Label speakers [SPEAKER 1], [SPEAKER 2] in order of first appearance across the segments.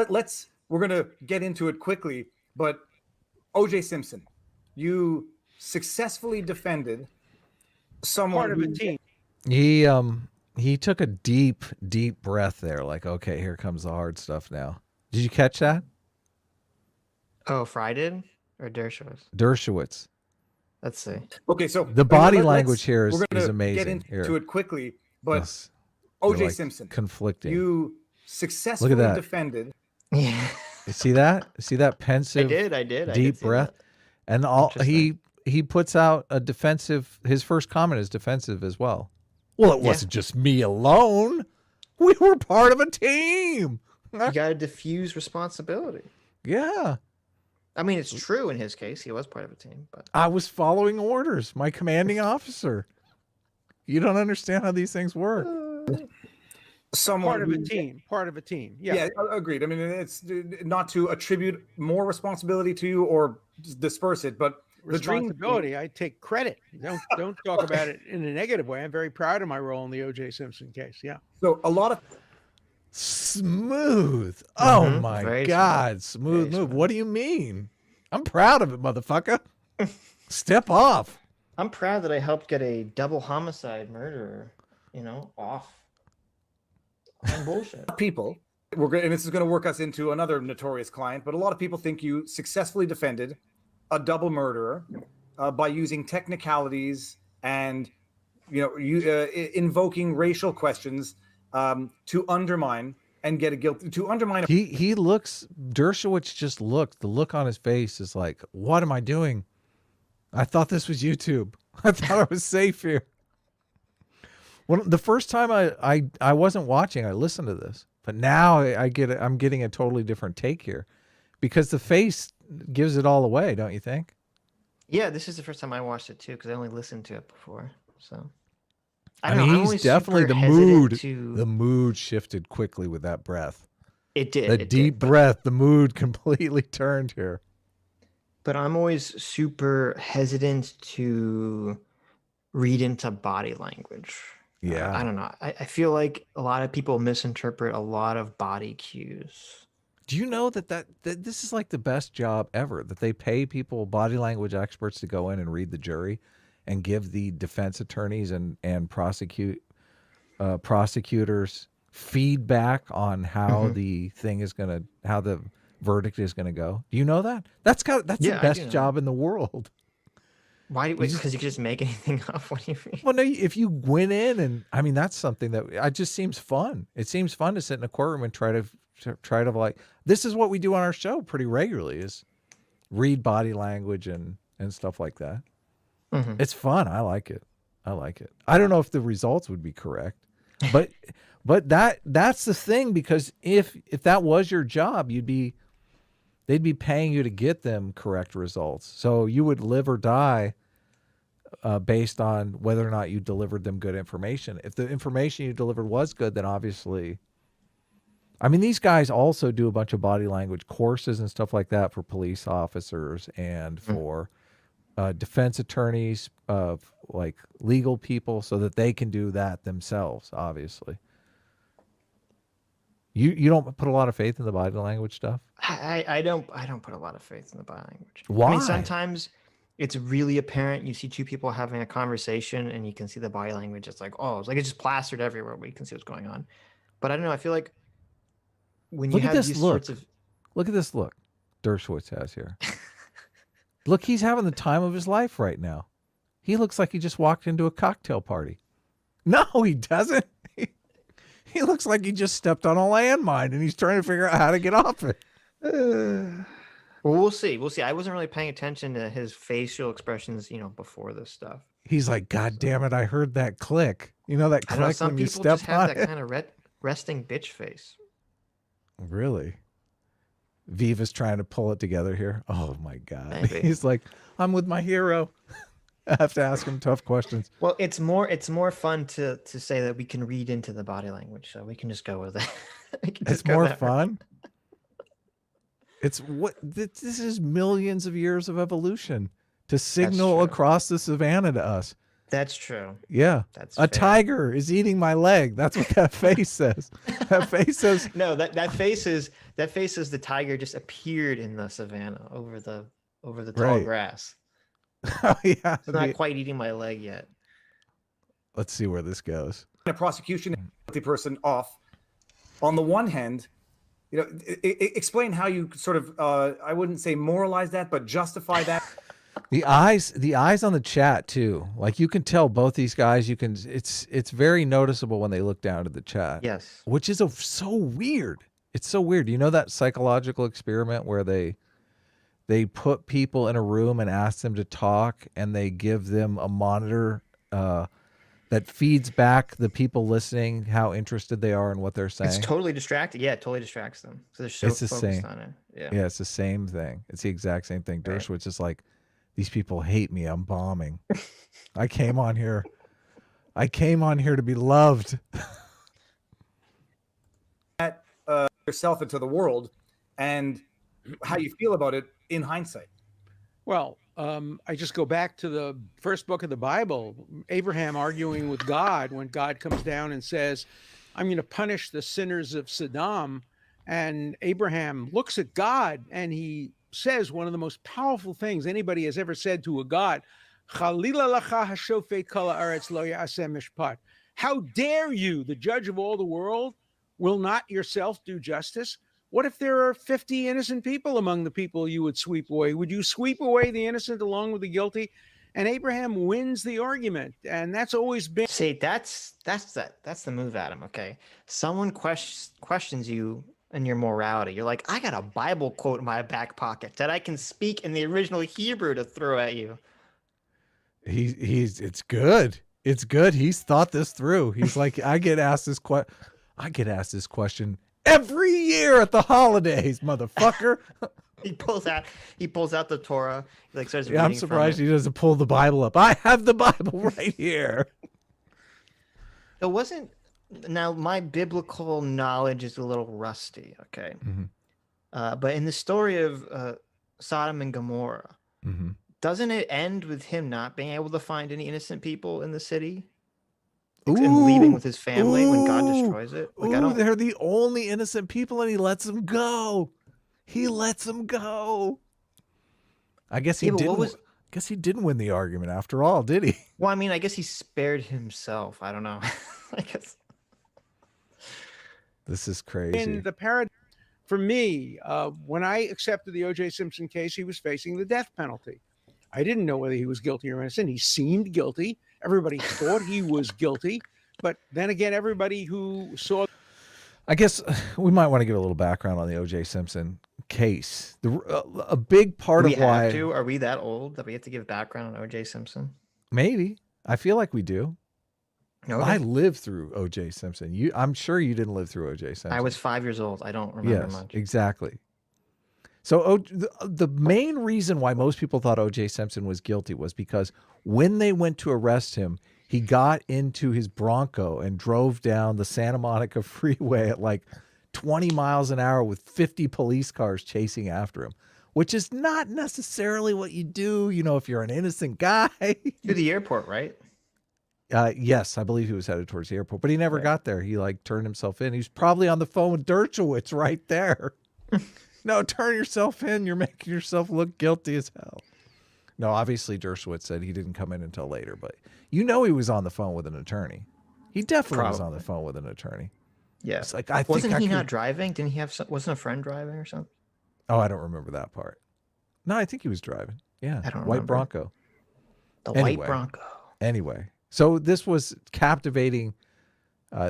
[SPEAKER 1] We're going to get into it quickly, but O.J. Simpson, you successfully defended someone.
[SPEAKER 2] Part of a team.
[SPEAKER 3] He took a deep breath there, like, okay, here comes the hard stuff now. Did you catch that?
[SPEAKER 4] Oh, Fry did? Or Dershowitz?
[SPEAKER 3] Dershowitz.
[SPEAKER 4] Let's see.
[SPEAKER 1] Okay, so
[SPEAKER 3] the body language here is amazing.
[SPEAKER 1] Get into it quickly, but
[SPEAKER 3] Yes.
[SPEAKER 1] O.J.
[SPEAKER 3] Like
[SPEAKER 1] Simpson,
[SPEAKER 3] conflicting.
[SPEAKER 1] you successfully defended.
[SPEAKER 4] Yeah.
[SPEAKER 3] You see that? See that pensive?
[SPEAKER 4] I did.
[SPEAKER 3] Deep breath, and he puts out a defensive. His first comment is defensive as well. Well, it wasn't just me alone. We were part of a team.
[SPEAKER 4] You got to diffuse responsibility.
[SPEAKER 3] Yeah.
[SPEAKER 4] I mean, it's true in his case. He was part of a team, but
[SPEAKER 3] I was following orders. My commanding officer. You don't understand how these things work.
[SPEAKER 2] Part of a team. Part of a team. Yeah,
[SPEAKER 1] agreed. I mean, it's not to attribute more responsibility to you or disperse it, but
[SPEAKER 2] responsibility. I take credit. Don't talk about it in a negative way. I'm very proud of my role in the O.J. Simpson case. Yeah.
[SPEAKER 1] So a lot of
[SPEAKER 3] smooth. Oh my God, smooth move. What do you mean? I'm proud of it, motherfucker. Step off.
[SPEAKER 4] I'm proud that I helped get a double homicide murderer, off on bullshit.
[SPEAKER 1] People, and this is going to work us into another notorious client, but a lot of people think you successfully defended a double murderer by using technicalities and invoking racial questions to undermine and get a guilt to undermine.
[SPEAKER 3] He looks. Dershowitz just looked. The look on his face is like, "What am I doing? I thought this was YouTube. I thought I was safe here." When the first time I wasn't watching, I listened to this, but now I'm getting a totally different take here, because the face gives it all away, don't you think?
[SPEAKER 4] Yeah, this is the first time I watched it too, because I only listened to it before. So
[SPEAKER 3] I mean, he's definitely the mood. The mood shifted quickly with that breath.
[SPEAKER 4] It did.
[SPEAKER 3] The deep breath. The mood completely turned here.
[SPEAKER 4] But I'm always super hesitant to read into body language.
[SPEAKER 3] Yeah.
[SPEAKER 4] I don't know. I feel like a lot of people misinterpret a lot of body cues.
[SPEAKER 3] Do you know that this is like the best job ever, that they pay people, body language experts, to go in and read the jury and give the defense attorneys and prosecutors feedback on how the thing is how the verdict is gonna go? Do you know that? That's the best job in the world.
[SPEAKER 4] Why? Because you can just make anything up. What do you mean?
[SPEAKER 3] Well, no, if you went in and, I mean, that's something that it just seems fun. It seems fun to sit in a courtroom and try to like, this is what we do on our show pretty regularly, is read body language and stuff like that. It's fun. I like it. I don't know if the results would be correct, but that's the thing, because if that was your job, they'd be paying you to get them correct results. So you would live or die based on whether or not you delivered them good information. If the information you delivered was good, then obviously, I mean, these guys also do a bunch of body language courses and stuff like that for police officers and for defense attorneys, of like legal people, so that they can do that themselves. Obviously, you don't put a lot of faith in the body language stuff.
[SPEAKER 4] I don't put a lot of faith in the body language.
[SPEAKER 3] Why?
[SPEAKER 4] I mean, sometimes it's really apparent. You see two people having a conversation and you can see the body language. It's like, oh, it's like it's just plastered everywhere, but you can see what's going on. But I don't know. I feel like when you have these sorts of...
[SPEAKER 3] Look at this look Dershowitz has here. Look, he's having the time of his life right now. He looks like he just walked into a cocktail party. No, he doesn't. He looks like he just stepped on a landmine and he's trying to figure out how to get off it.
[SPEAKER 4] Well, we'll see. I wasn't really paying attention to his facial expressions, before this stuff.
[SPEAKER 3] He's like, God damn it, I heard that click. You know that click
[SPEAKER 4] some
[SPEAKER 3] when you
[SPEAKER 4] people
[SPEAKER 3] step
[SPEAKER 4] just have
[SPEAKER 3] on
[SPEAKER 4] that
[SPEAKER 3] it?
[SPEAKER 4] kind of resting bitch face.
[SPEAKER 3] Really? Viva's trying to pull it together here. Oh my God.
[SPEAKER 4] Maybe.
[SPEAKER 3] He's like, I'm with my hero. I have to ask him tough questions.
[SPEAKER 4] Well, it's more fun to say that we can read into the body language, so we can just go with it.
[SPEAKER 3] It's more fun. This is millions of years of evolution to signal across the savannah to us.
[SPEAKER 4] That's true.
[SPEAKER 3] Yeah.
[SPEAKER 4] That's
[SPEAKER 3] A
[SPEAKER 4] fair.
[SPEAKER 3] tiger is eating my leg. That's what that face says. That face says
[SPEAKER 4] No, that face is the tiger just appeared in the savannah over the tall
[SPEAKER 3] Right.
[SPEAKER 4] grass.
[SPEAKER 3] oh yeah.
[SPEAKER 4] It's not quite eating my leg yet.
[SPEAKER 3] Let's see where this goes.
[SPEAKER 1] A prosecution guilty person off. On the one hand, explain how you sort of I wouldn't say moralize that, but justify that.
[SPEAKER 3] The eyes on the chat too. Like you can tell both these guys, it's very noticeable when they look down at the chat.
[SPEAKER 4] Yes.
[SPEAKER 3] Which is so weird. It's so weird. You know that psychological experiment where they put people in a room and ask them to talk, and they give them a monitor that feeds back the people listening how interested they are in what they're saying.
[SPEAKER 4] It's totally distracting. Yeah, it totally distracts them. So they're so
[SPEAKER 3] It's the
[SPEAKER 4] focused
[SPEAKER 3] same.
[SPEAKER 4] on it. Yeah.
[SPEAKER 3] Yeah, it's the same thing. It's the exact same thing.
[SPEAKER 4] Right.
[SPEAKER 3] Dershowitz is like, these people hate me. I'm bombing. I came on here to be loved.
[SPEAKER 1] Yourself into the world and how you feel about it in hindsight.
[SPEAKER 2] Well, I just go back to the first book of the Bible, Abraham arguing with God when God comes down and says, I'm going to punish the sinners of Sodom. And Abraham looks at God and he says one of the most powerful things anybody has ever said to a God. Chalila lacha hashofet kol haaretz lo ya'aseh mishpat. How dare you, the judge of all the world, will not yourself do justice? What if there are 50 innocent people among the people you would sweep away? Would you sweep away the innocent along with the guilty? And Abraham wins the argument, and that's always been.
[SPEAKER 4] See, that's the move, Adam. Okay, someone questions you and your morality. You're like, I got a Bible quote in my back pocket that I can speak in the original Hebrew to throw at you.
[SPEAKER 3] It's good. It's good. He's thought this through. He's like, I get asked this question every year at the holidays, motherfucker.
[SPEAKER 4] He pulls out the Torah. He like starts
[SPEAKER 3] Yeah, I'm
[SPEAKER 4] reading from
[SPEAKER 3] surprised
[SPEAKER 4] it.
[SPEAKER 3] he doesn't pull the Bible up. I have the Bible right here.
[SPEAKER 4] It wasn't. Now my biblical knowledge is a little rusty. Okay, but in the story of Sodom and Gomorrah, doesn't it end with him not being able to find any innocent people in the city? And leaving with his family when God destroys it. Like,
[SPEAKER 3] they're the only innocent people, and he lets them go. He lets them go. I guess he didn't. Guess he didn't win the argument after all, did he?
[SPEAKER 4] Well, I mean, I guess he spared himself. I don't know. I guess
[SPEAKER 3] this is crazy.
[SPEAKER 2] In the paradigm, for me, when I accepted the O.J. Simpson case, he was facing the death penalty. I didn't know whether he was guilty or innocent. He seemed guilty. Everybody thought he was guilty. But then again, everybody who saw...
[SPEAKER 3] I guess we might want to give a little background on the O.J. Simpson case. A big part of why...
[SPEAKER 4] Are we that old that we have to give background on O.J. Simpson?
[SPEAKER 3] Maybe. I feel like we do.
[SPEAKER 4] Okay.
[SPEAKER 3] I lived through O.J. Simpson. I'm sure you didn't live through O.J. Simpson.
[SPEAKER 4] I was 5 years old. I don't remember much.
[SPEAKER 3] Exactly. So the main reason why most people thought O.J. Simpson was guilty was because when they went to arrest him, he got into his Bronco and drove down the Santa Monica freeway at like 20 miles an hour with 50 police cars chasing after him, which is not necessarily what you do, if you're an innocent guy.
[SPEAKER 4] To the airport, right?
[SPEAKER 3] Yes, I believe he was headed towards the airport, but he never got there. He turned himself in. He was probably on the phone with Dershowitz right there. No, turn yourself in. You're making yourself look guilty as hell. No, obviously Dershowitz said he didn't come in until later, but he was on the phone with an attorney. He definitely was on the phone with an attorney.
[SPEAKER 4] Yeah.
[SPEAKER 3] It's like,
[SPEAKER 4] wasn't he not driving? Didn't he wasn't a friend driving or something?
[SPEAKER 3] Oh, I don't remember that part. No, I think he was driving. Yeah.
[SPEAKER 4] I don't
[SPEAKER 3] White
[SPEAKER 4] remember.
[SPEAKER 3] Bronco.
[SPEAKER 4] White Bronco.
[SPEAKER 3] Anyway, so this was captivating.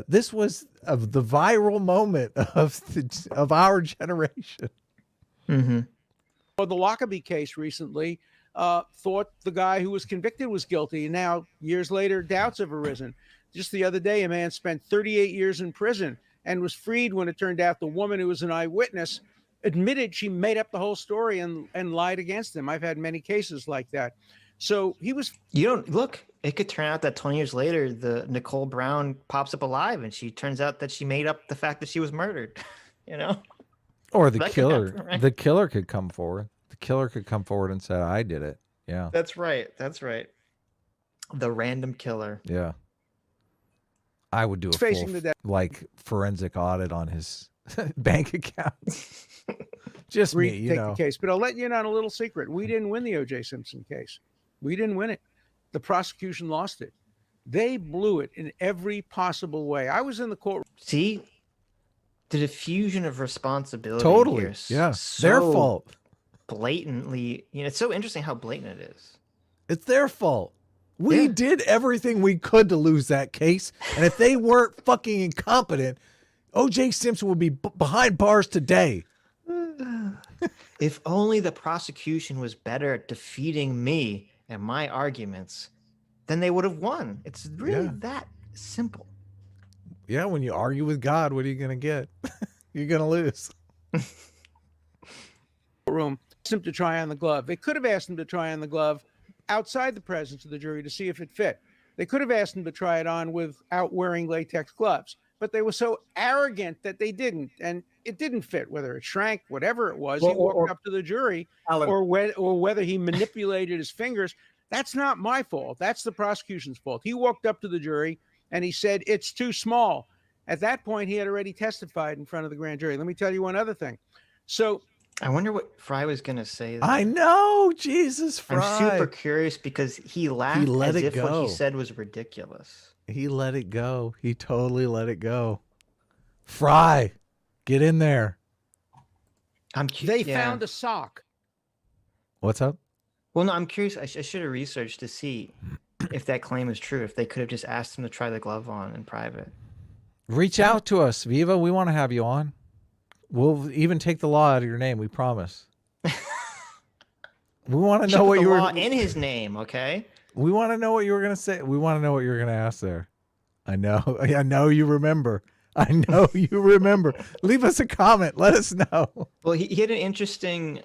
[SPEAKER 3] This was the viral moment of our generation.
[SPEAKER 4] Mm-hmm.
[SPEAKER 2] Well, the Lockerbie case recently thought the guy who was convicted was guilty. Now, years later, doubts have arisen. Just the other day, a man spent 38 years in prison and was freed when it turned out the woman who was an eyewitness admitted she made up the whole story and lied against him. I've had many cases like that. So he was...
[SPEAKER 4] You don't... Look, it could turn out that 20 years later, the Nicole Brown pops up alive and she turns out that she made up the fact that she was murdered,
[SPEAKER 3] Or the killer.
[SPEAKER 4] Happen, right?
[SPEAKER 3] The killer could come forward. The killer could come forward and say, I did it. Yeah.
[SPEAKER 4] That's right. That's right. The random killer.
[SPEAKER 3] Yeah. I would do a
[SPEAKER 2] Facing
[SPEAKER 3] full
[SPEAKER 2] the death.
[SPEAKER 3] like forensic audit on his bank accounts. Just me, you
[SPEAKER 2] Take
[SPEAKER 3] know.
[SPEAKER 2] the case. But I'll let you in on a little secret. We didn't win the O.J. Simpson case. We didn't win it. The prosecution lost it. They blew it in every possible way. I was in the court.
[SPEAKER 4] See, the diffusion of responsibility.
[SPEAKER 3] Totally.
[SPEAKER 4] Here is
[SPEAKER 3] Yeah.
[SPEAKER 4] so
[SPEAKER 3] Their fault.
[SPEAKER 4] Blatantly, it's so interesting how blatant it is.
[SPEAKER 3] It's their fault. We
[SPEAKER 4] Yeah.
[SPEAKER 3] did everything we could to lose that case. And if they weren't fucking incompetent, O.J. Simpson would be behind bars today.
[SPEAKER 4] If only the prosecution was better at defeating me and my arguments, then they would have won. It's really that simple.
[SPEAKER 3] Yeah, when you argue with God, what are you going to get? You're going to lose.
[SPEAKER 2] Room, asked him to try on the glove. They could have asked him to try on the glove outside the presence of the jury to see if it fit. They could have asked him to try it on without wearing latex gloves, but they were so arrogant that they didn't, and it didn't fit. Whether it shrank, whatever it was, he walked up to the jury,
[SPEAKER 1] Alan,
[SPEAKER 2] or whether he manipulated his fingers. That's not my fault. That's the prosecution's fault. He walked up to the jury and he said, "It's too small." At that point, he had already testified in front of the grand jury. Let me tell you one other thing. So
[SPEAKER 4] I wonder what Fry was going to say.
[SPEAKER 3] I know, Jesus, Fry.
[SPEAKER 4] I'm super curious because he laughed
[SPEAKER 3] let
[SPEAKER 4] as
[SPEAKER 3] it
[SPEAKER 4] if what
[SPEAKER 3] go.
[SPEAKER 4] he said was ridiculous.
[SPEAKER 3] He let it go. He totally let it go. Fry, get in there.
[SPEAKER 2] they found a sock.
[SPEAKER 3] What's up?
[SPEAKER 4] Well, no, I'm curious. I should have researched to see if that claim is true. If they could have just asked him to try the glove on in private.
[SPEAKER 3] Reach out to us, Viva. We want to have you on. We'll even take the law out of your name. We promise. We want to know what you were
[SPEAKER 4] in his name. Okay.
[SPEAKER 3] We want to know what you were going to say. We want to know what you were going to ask there. I know. I know you remember. I know you remember. Leave us a comment. Let us know.
[SPEAKER 4] Well, he had an interesting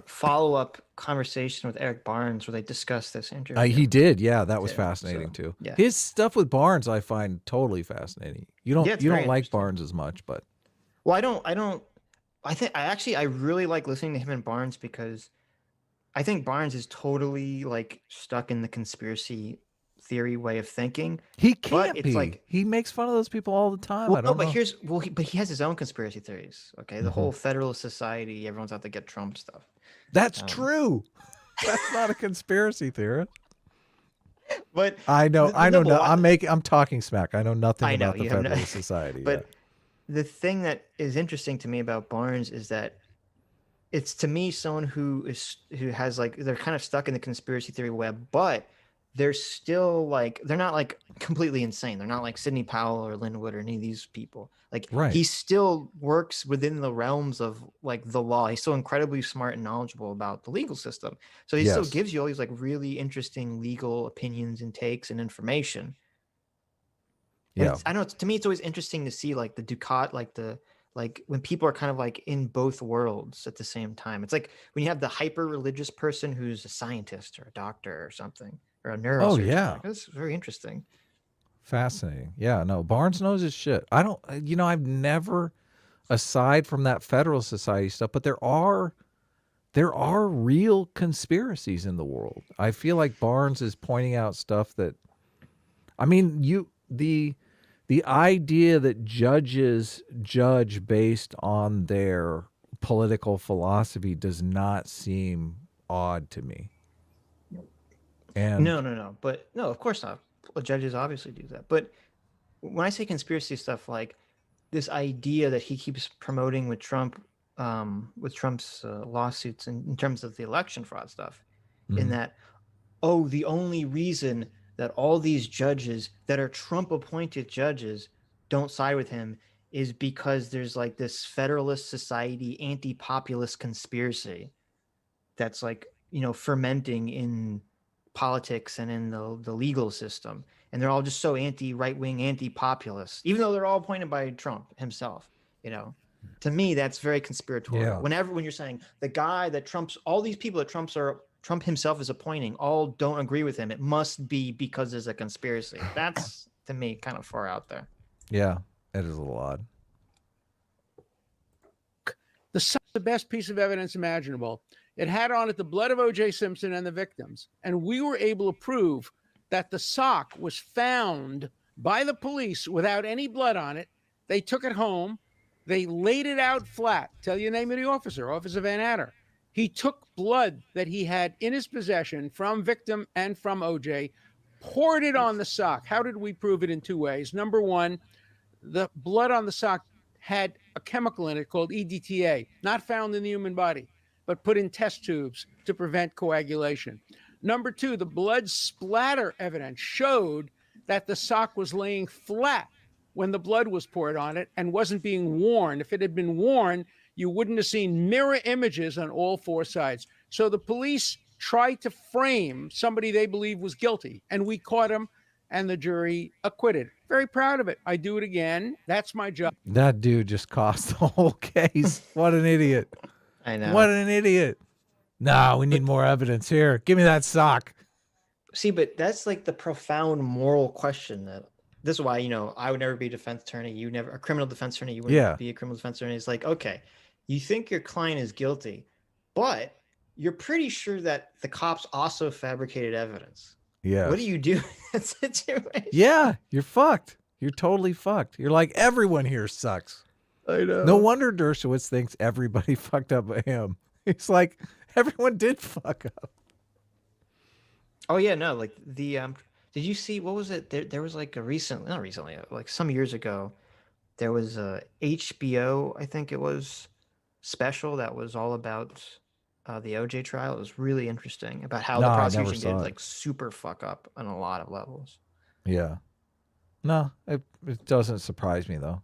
[SPEAKER 4] follow-up conversation with Eric Barnes where they discussed this interview.
[SPEAKER 3] He did. Yeah, that was
[SPEAKER 4] Yeah,
[SPEAKER 3] fascinating
[SPEAKER 4] so,
[SPEAKER 3] too.
[SPEAKER 4] yeah.
[SPEAKER 3] His stuff with Barnes I find totally fascinating. You don't
[SPEAKER 4] it's
[SPEAKER 3] you
[SPEAKER 4] very
[SPEAKER 3] don't like
[SPEAKER 4] interesting.
[SPEAKER 3] Barnes as much, but
[SPEAKER 4] Well, I really like listening to him and Barnes because I think Barnes is totally like stuck in the conspiracy theory way of thinking.
[SPEAKER 3] he can't
[SPEAKER 4] it's
[SPEAKER 3] be.
[SPEAKER 4] like-
[SPEAKER 3] He makes fun of those people all the time.
[SPEAKER 4] Well,
[SPEAKER 3] I don't know.
[SPEAKER 4] but he has his own conspiracy theories. Okay, the whole Federalist Society, everyone's out to get Trump stuff.
[SPEAKER 3] That's true. That's not a conspiracy theorist.
[SPEAKER 4] But
[SPEAKER 3] I know.
[SPEAKER 4] the
[SPEAKER 3] I know.
[SPEAKER 4] number one-
[SPEAKER 3] I'm talking smack. I know nothing
[SPEAKER 4] I know,
[SPEAKER 3] about the
[SPEAKER 4] you have no-
[SPEAKER 3] Federalist Society.
[SPEAKER 4] But the thing that is interesting to me about Barnes is that it's to me someone who has like they're kind of stuck in the conspiracy theory web, but they're still like they're not like completely insane. They're not like Sidney Powell or Linwood or any of these people. Like
[SPEAKER 3] Right.
[SPEAKER 4] he still works within the realms of like the law. He's still incredibly smart and knowledgeable about the legal system. So he still
[SPEAKER 3] Yes.
[SPEAKER 4] gives you all these like really interesting legal opinions and takes and information. And
[SPEAKER 3] Yeah.
[SPEAKER 4] I know to me it's always interesting to see like the Ducat, like when people are kind of like in both worlds at the same time. It's like when you have the hyper religious person who's a scientist or a doctor or something or a neurosurgeon.
[SPEAKER 3] yeah.
[SPEAKER 4] Like, that's very interesting.
[SPEAKER 3] Fascinating. Yeah, no, Barnes knows his shit. I've never, aside from that Federal Society stuff, but there are real conspiracies in the world. I feel like Barnes is pointing out stuff that, I mean, the idea that judges judge based on their political philosophy does not seem odd to me. And
[SPEAKER 4] No. But no, of course not. Judges obviously do that. But when I say conspiracy stuff, like this idea that he keeps promoting with Trump, with Trump's lawsuits in terms of the election fraud stuff, in that, the only reason that all these judges that are Trump appointed judges don't side with him is because there's like this Federalist Society anti-populist conspiracy that's like, fermenting in politics and in the legal system. And they're all just so anti-right-wing, anti-populist, even though they're all appointed by Trump himself, To me, that's very conspiratorial.
[SPEAKER 3] Yeah.
[SPEAKER 4] When you're saying the guy that all these people that Trump himself is appointing all don't agree with him, it must be because there's a conspiracy. That's, to me, kind of far out there.
[SPEAKER 3] yeah, it is a little odd.
[SPEAKER 2] The best piece of evidence imaginable. It had on it the blood of O.J. Simpson and the victims. And we were able to prove that the sock was found by the police without any blood on it. They took it home. They laid it out flat. Tell you the name of the officer, Officer Van Adder. He took blood that he had in his possession from victim and from OJ, poured it on the sock. How did we prove it? In 2 ways. Number one, the blood on the sock had a chemical in it called EDTA, not found in the human body, but put in test tubes to prevent coagulation. Number two, the blood splatter evidence showed that the sock was laying flat when the blood was poured on it and wasn't being worn. If it had been worn, you wouldn't have seen mirror images on all 4 sides. So the police tried to frame somebody they believe was guilty, and we caught him, and the jury acquitted. Very proud of it. I do it again. That's my job.
[SPEAKER 3] That dude just cost the whole case. What an idiot.
[SPEAKER 4] I know.
[SPEAKER 3] What an idiot. No, we need more evidence here. Give me that sock.
[SPEAKER 4] See, but that's like the profound moral question that this is why, you know, I would never be a defense attorney. You never, a criminal defense attorney. You wouldn't be a criminal defense attorney. It's like, okay, you think your client is guilty, but you're pretty sure that the cops also fabricated evidence.
[SPEAKER 3] Yeah.
[SPEAKER 4] What do you do in that situation?
[SPEAKER 3] Yeah, you're fucked. You're totally fucked. You're like, everyone here sucks.
[SPEAKER 4] I know.
[SPEAKER 3] No wonder Dershowitz thinks everybody fucked up but him. It's like, everyone did fuck up.
[SPEAKER 4] Oh yeah, no, like the did you see, what was it? There was like a not recently, like some years ago, there was a HBO, I think it was, special that was all about the OJ trial. It was really interesting about how the prosecution did like super fuck up on a lot of levels.
[SPEAKER 3] Yeah. No, it doesn't surprise me though.